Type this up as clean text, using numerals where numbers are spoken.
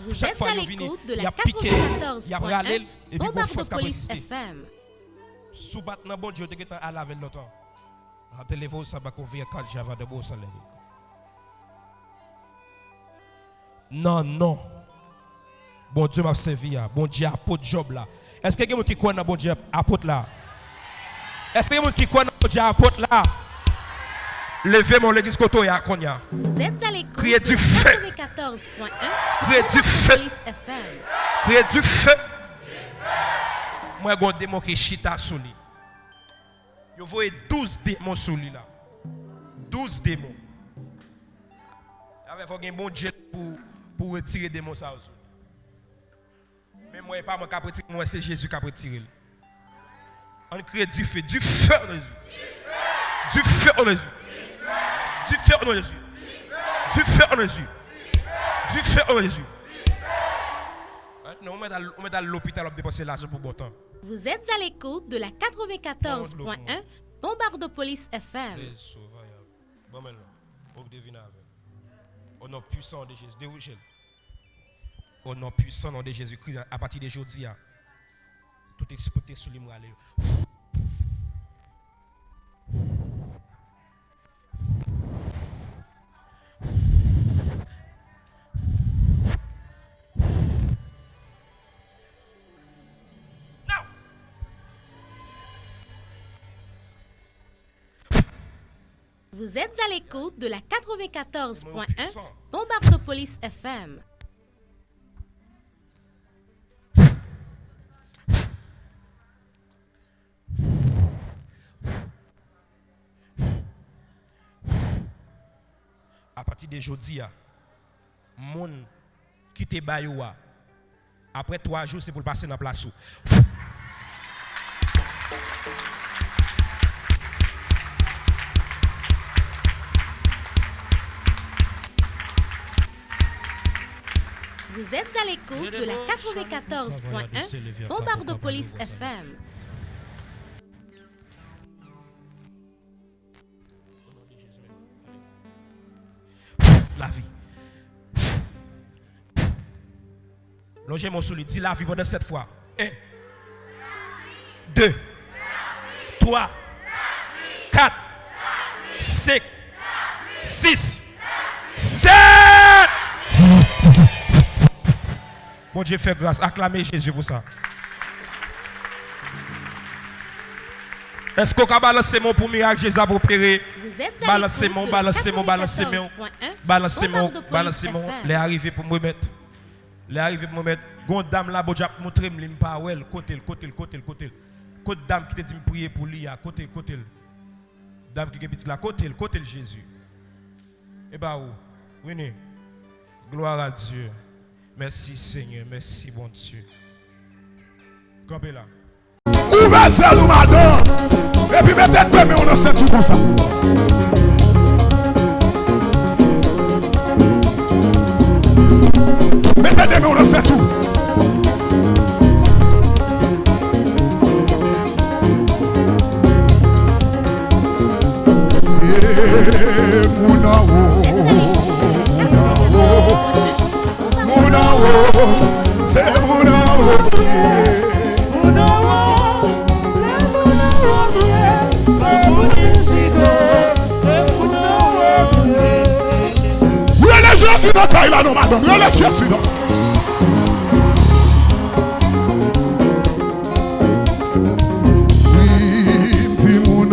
Vous êtes à l'écoute de la 94.1 Bombarde de Police FM. Sous battant bon Dieu, tu à laver longtemps. Rappelez-vous, ça va convaincre quand j'avais de beau soleil. Non, non. Bon Dieu m'a servi, bon Dieu a apôtre job là. Est-ce que quelqu'un qui croit dans bon Dieu apôtre là? Est-ce que quelqu'un qui croit dans bon Dieu apôtre là? Levez mon l'église koto ya konya. Vous êtes à l'écoute Criez de du feu. 94.1 Criez du feu. Police FM. Criez du feu. Moi, j'ai un démon qui chita sous lui. Vous voyez 12 démons sous lui là. 12 démons. Il faut un bon Dieu pour retirer les démons ça. Mais moi, pas moi qui retirer, moi c'est Jésus qui a retiré. On crie du feu en Jésus. Du feu en Jésus. Du feu en Jésus. Du feu en Jésus. Du feu en Jésus. On met dans l'hôpital, on dépense l'argent pour bon temps. Vous êtes à l'écoute de la 94.1 Bombarde Police FM. Bon maintenant, on devine avec. Au nom puissant de Jésus, dérougez. Au nom puissant de Jésus-Christ, à partir d'aujourd'hui, tout est spoté sous l'immoral. Vous êtes à l'écoute de la 94.1 Bombarde Police FM. À partir d'aujourd'hui, mon qui te bayoua. Après 3 jours, c'est pour passer dans la place. Vous êtes à l'écoute de la 94.1 Bombarde Police FM. La vie. Longez mon souli, dis la vie pendant 7 fois. 1, 2, 3, 4, 5, 6, 7. Bon Dieu fait grâce. Acclamez Jésus pour ça. Est-ce qu'on peut balancer mon pour miracle Jésus a opéré? Balancez mon. Les arrivés pour me mettre. Les arrivés pour me mettre. Gon dame là, bon Dieu montré me pas well, côté. Côté dame qui te dit me prier pour lui à côté. Dame qui est petit là, côté Jésus. Et bah où? Oui, gloire à Dieu. Merci Seigneur, merci bon Dieu. Campez là. Ouvrez ça, nous madame. Et puis mettez mais on a fait tout comme ça. Mettez mais on a fait tout. C'est mon Jésus dans Kaila, non, madame. Jésus dans. Oui, dis mon